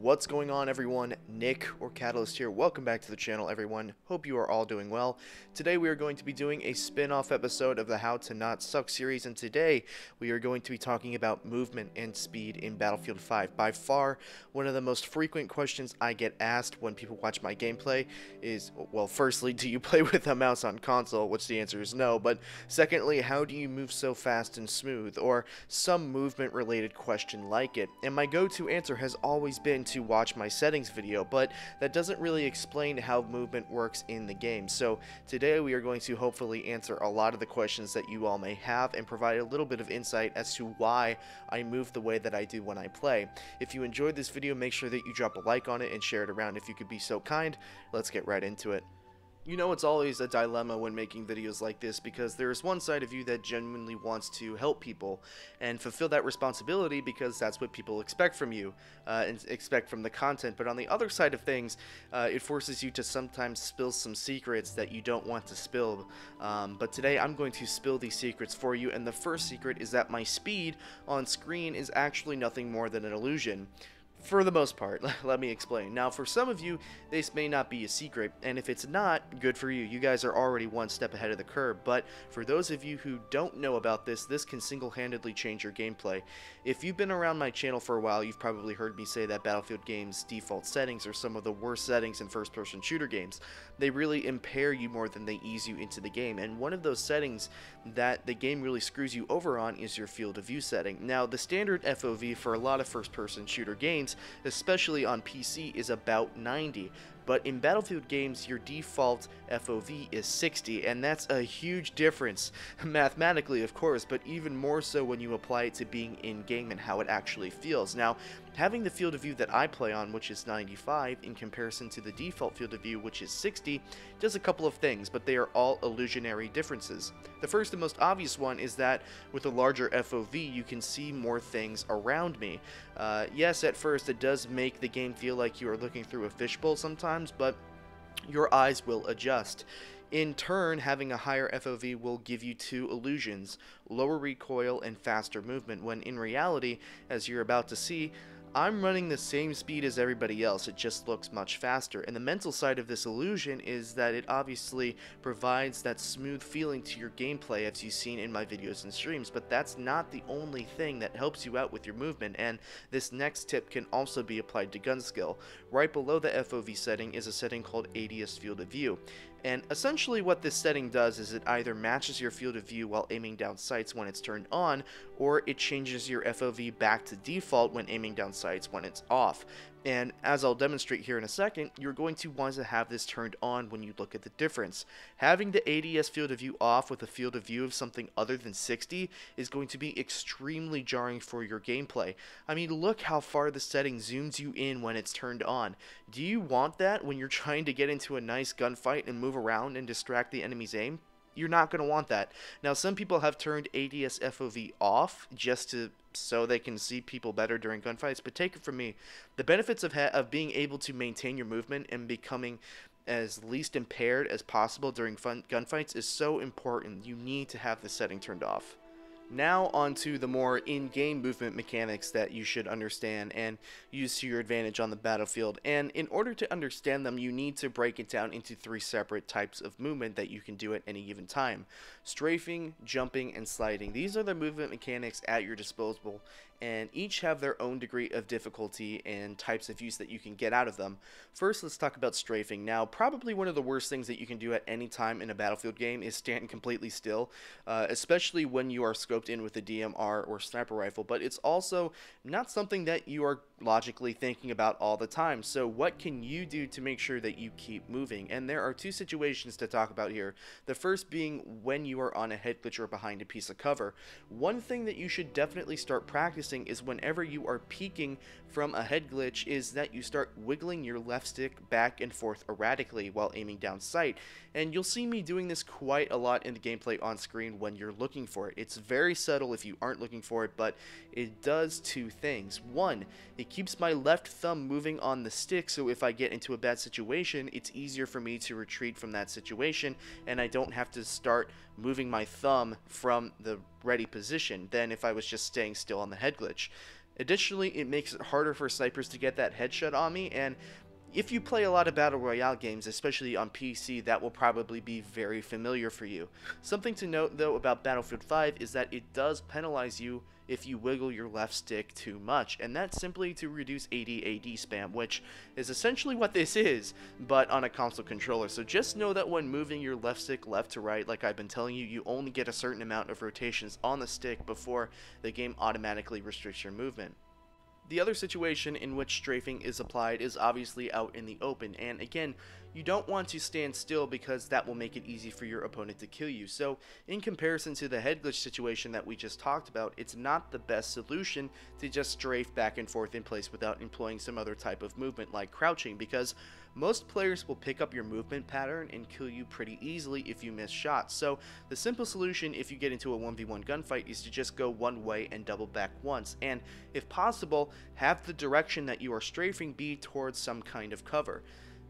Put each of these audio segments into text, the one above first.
What's going on, everyone? Nick or Catalyst here. Welcome back to the channel, everyone. Hope you are all doing well. Today we are going to be doing a spin-off episode of the How to Not Suck series, and today we are going to be talking about movement and speed in Battlefield 5. By far, one of the most frequent questions I get asked when people watch my gameplay is, well, firstly, do you play with a mouse on console? Which the answer is no, but secondly, how do you move so fast and smooth? Or some movement-related question like it. And my go-to answer has always been to watch my settings video, but that doesn't really explain how movement works in the game. So today we are going to hopefully answer a lot of the questions that you all may have and provide a little bit of insight as to why I move the way that I do when I play. If you enjoyed this video, make sure that you drop a like on it and share it around if you could be so kind. Let's get right into it. You know, it's always a dilemma when making videos like this because there's one side of you that genuinely wants to help people and fulfill that responsibility because that's what people expect from you and expect from the content. But on the other side of things, it forces you to sometimes spill some secrets that you don't want to spill. But today I'm going to spill these secrets for you, and the first secret is that my speed on screen is actually nothing more than an illusion. For the most part, let me explain. Now, for some of you, this may not be a secret, and if it's not, good for you. You guys are already one step ahead of the curve, but for those of you who don't know about this can single-handedly change your gameplay. If you've been around my channel for a while, you've probably heard me say that Battlefield games' default settings are some of the worst settings in first-person shooter games. They really impair you more than they ease you into the game, and one of those settings that the game really screws you over on is your field of view setting. Now, the standard FOV for a lot of first-person shooter games, especially on PC, is about 90, but in Battlefield games your default FOV is 60, and that's a huge difference mathematically, of course, but even more so when you apply it to being in-game and how it actually feels. Now, having the field of view that I play on, which is 95, in comparison to the default field of view, which is 60, does a couple of things, but they are all illusionary differences. The first and most obvious one is that with a larger FOV, you can see more things around me. Yes, at first it does make the game feel like you are looking through a fishbowl sometimes, but your eyes will adjust. In turn, having a higher FOV will give you two illusions: lower recoil and faster movement, when in reality, as you're about to see, I'm running the same speed as everybody else, it just looks much faster. And the mental side of this illusion is that it obviously provides that smooth feeling to your gameplay as you've seen in my videos and streams, but that's not the only thing that helps you out with your movement, and this next tip can also be applied to gun skill. Right below the FOV setting is a setting called ADS field of view. And essentially what this setting does is it either matches your field of view while aiming down sights when it's turned on, or it changes your FOV back to default when aiming down sights when it's off. And as I'll demonstrate here in a second, you're going to want to have this turned on when you look at the difference. Having the ADS field of view off with a field of view of something other than 60 is going to be extremely jarring for your gameplay. I mean, look how far the setting zooms you in when it's turned on. Do you want that when you're trying to get into a nice gunfight and move around and distract the enemy's aim? You're not going to want that. Now, some people have turned ADS FOV off just so they can see people better during gunfights, but take it from me, the benefits of being able to maintain your movement and becoming as least impaired as possible during gunfights is so important. You need to have the setting turned off. Now onto the more in-game movement mechanics that you should understand and use to your advantage on the battlefield. And in order to understand them, you need to break it down into three separate types of movement that you can do at any given time: strafing, jumping, and sliding. These are the movement mechanics at your disposal, and each have their own degree of difficulty and types of use that you can get out of them. First, let's talk about strafing. Now, probably one of the worst things that you can do at any time in a Battlefield game is stand completely still, especially when you are scoped in with a DMR or sniper rifle, but it's also not something that you are logically thinking about all the time. So what can you do to make sure that you keep moving? And there are two situations to talk about here. The first being when you are on a head glitch or behind a piece of cover. One thing that you should definitely start practicing is whenever you are peeking from a head glitch is that you start wiggling your left stick back and forth erratically while aiming down sight. And you'll see me doing this quite a lot in the gameplay on screen when you're looking for it. It's very subtle if you aren't looking for it, but it does two things. One, it keeps my left thumb moving on the stick, so if I get into a bad situation, it's easier for me to retreat from that situation, and I don't have to start moving my thumb from the ready position than if I was just staying still on the head glitch. Additionally, it makes it harder for snipers to get that headshot on me, and if you play a lot of Battle Royale games, especially on PC, that will probably be very familiar for you. Something to note, though, about Battlefield 5 is that it does penalize you if you wiggle your left stick too much, and that's simply to reduce AD spam, which is essentially what this is, but on a console controller. So just know that when moving your left stick left to right, like I've been telling you, you only get a certain amount of rotations on the stick before the game automatically restricts your movement. The other situation in which strafing is applied is obviously out in the open, and again, you don't want to stand still because that will make it easy for your opponent to kill you. So in comparison to the head glitch situation that we just talked about, it's not the best solution to just strafe back and forth in place without employing some other type of movement like crouching, because most players will pick up your movement pattern and kill you pretty easily if you miss shots. So the simple solution if you get into a 1v1 gunfight is to just go one way and double back once, and if possible, have the direction that you are strafing be towards some kind of cover.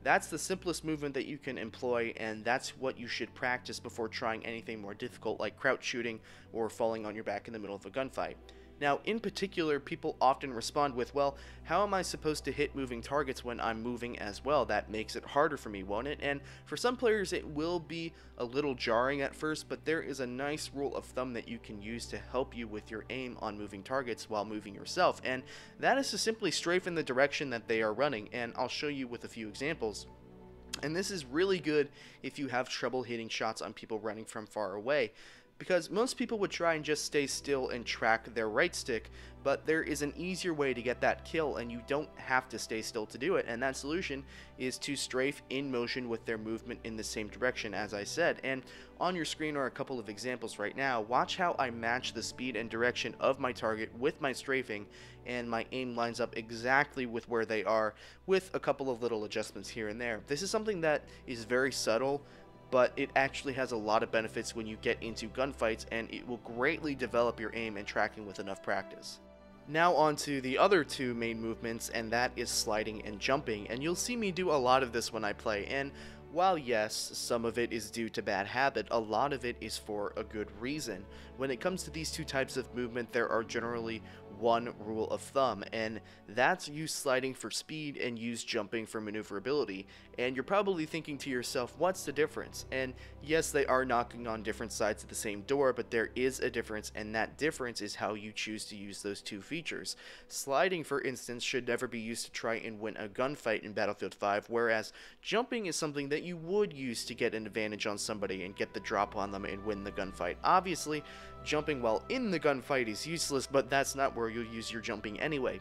That's the simplest movement that you can employ, and that's what you should practice before trying anything more difficult like crouch shooting or falling on your back in the middle of a gunfight. Now, in particular, people often respond with, well, how am I supposed to hit moving targets when I'm moving as well? That makes it harder for me, won't it? And for some players, it will be a little jarring at first, but there is a nice rule of thumb that you can use to help you with your aim on moving targets while moving yourself, and that is to simply strafe in the direction that they are running, and I'll show you with a few examples. And this is really good if you have trouble hitting shots on people running from far away, because most people would try and just stay still and track their right stick, but there is an easier way to get that kill and you don't have to stay still to do it, and that solution is to strafe in motion with their movement in the same direction as I said. And on your screen are a couple of examples right now. Watch how I match the speed and direction of my target with my strafing, and my aim lines up exactly with where they are, with a couple of little adjustments here and there. This is something that is very subtle, but it actually has a lot of benefits when you get into gunfights, and it will greatly develop your aim and tracking with enough practice. Now on to the other two main movements, and that is sliding and jumping, and you'll see me do a lot of this when I play, and while yes, some of it is due to bad habit, a lot of it is for a good reason. When it comes to these two types of movement, there are generally one rule of thumb, and that's use sliding for speed and use jumping for maneuverability. And you're probably thinking to yourself, what's the difference? And yes, they are knocking on different sides of the same door, but there is a difference, and that difference is how you choose to use those two features. Sliding, for instance, should never be used to try and win a gunfight in Battlefield 5, whereas jumping is something that you would use to get an advantage on somebody and get the drop on them and win the gunfight. Obviously, jumping while in the gunfight is useless, but that's not where you'll use your jumping anyway.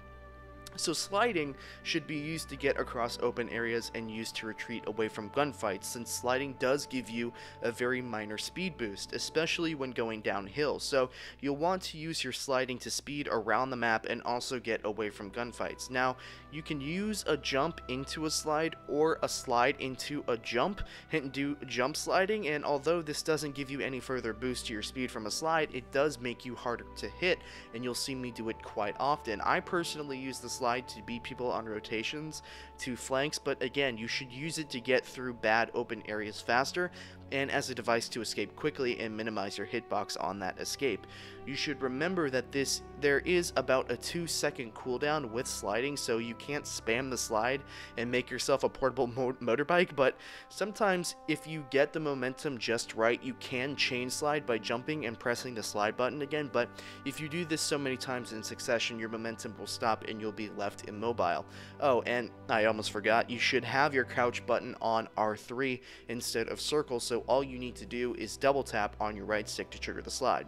So sliding should be used to get across open areas and used to retreat away from gunfights, since sliding does give you a very minor speed boost, especially when going downhill. So you'll want to use your sliding to speed around the map and also get away from gunfights. Now, you can use a jump into a slide or a slide into a jump and do jump sliding, and although this doesn't give you any further boost to your speed from a slide, it does make you harder to hit, and you'll see me do it quite often. I personally use the slide to beat people on rotations to flanks, but again, you should use it to get through bad open areas faster and as a device to escape quickly and minimize your hitbox on that escape. You should remember that there is about a 2-second cooldown with sliding, so you can't spam the slide and make yourself a portable motorbike, but sometimes if you get the momentum just right, you can chain slide by jumping and pressing the slide button again, but if you do this so many times in succession, your momentum will stop and you'll be left immobile. Oh, and I almost forgot, you should have your crouch button on R3 instead of circle, so all you need to do is double tap on your right stick to trigger the slide.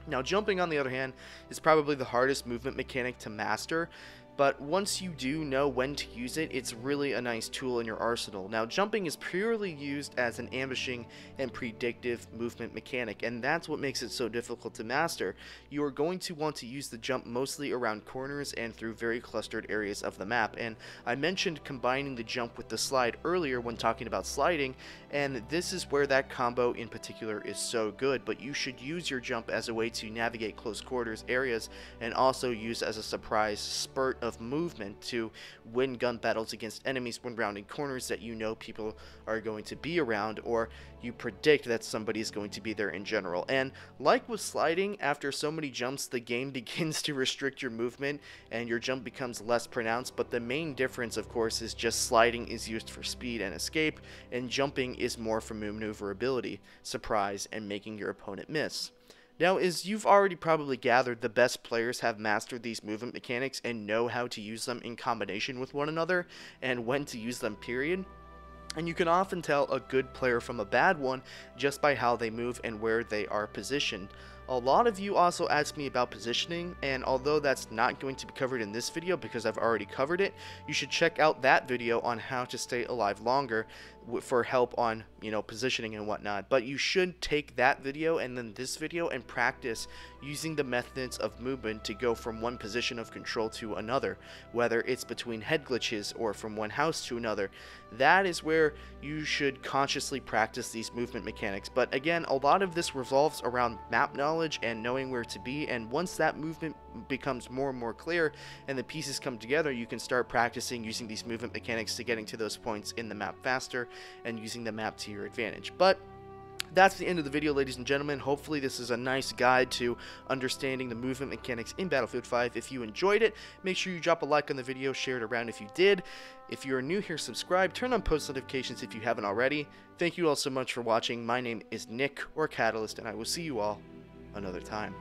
Now, jumping, on the other hand, is probably the hardest movement mechanic to master, but once you do know when to use it, it's really a nice tool in your arsenal. Now, jumping is purely used as an ambushing and predictive movement mechanic, and that's what makes it so difficult to master. You are going to want to use the jump mostly around corners and through very clustered areas of the map, and I mentioned combining the jump with the slide earlier when talking about sliding, and this is where that combo in particular is so good, but you should use your jump as a way to navigate close quarters areas and also use as a surprise spurt of movement to win gun battles against enemies when rounding corners that you know people are going to be around, or you predict that somebody is going to be there in general. And like with sliding, after so many jumps, the game begins to restrict your movement and your jump becomes less pronounced, but the main difference, of course, is just sliding is used for speed and escape, and jumping is more for maneuverability, surprise, and making your opponent miss. Now, as you've already probably gathered, the best players have mastered these movement mechanics and know how to use them in combination with one another, and when to use them, period. And you can often tell a good player from a bad one just by how they move and where they are positioned. A lot of you also asked me about positioning, and although that's not going to be covered in this video because I've already covered it, you should check out that video on how to stay alive longer for help on, positioning and whatnot. But you should take that video and then this video and practice using the methods of movement to go from one position of control to another, whether it's between head glitches or from one house to another. That is where you should consciously practice these movement mechanics. But again, a lot of this revolves around map knowledge and knowing where to be, and once that movement becomes more and more clear and the pieces come together, you can start practicing using these movement mechanics to getting to those points in the map faster and using the map to your advantage. But that's the end of the video, ladies and gentlemen. Hopefully this is a nice guide to understanding the movement mechanics in Battlefield 5. If you enjoyed it, make sure you drop a like on the video, share it around if you did. If you're new here, subscribe, turn on post notifications if you haven't already. Thank you all so much for watching. My name is Nick, or Catalyst, and I will see you all another time.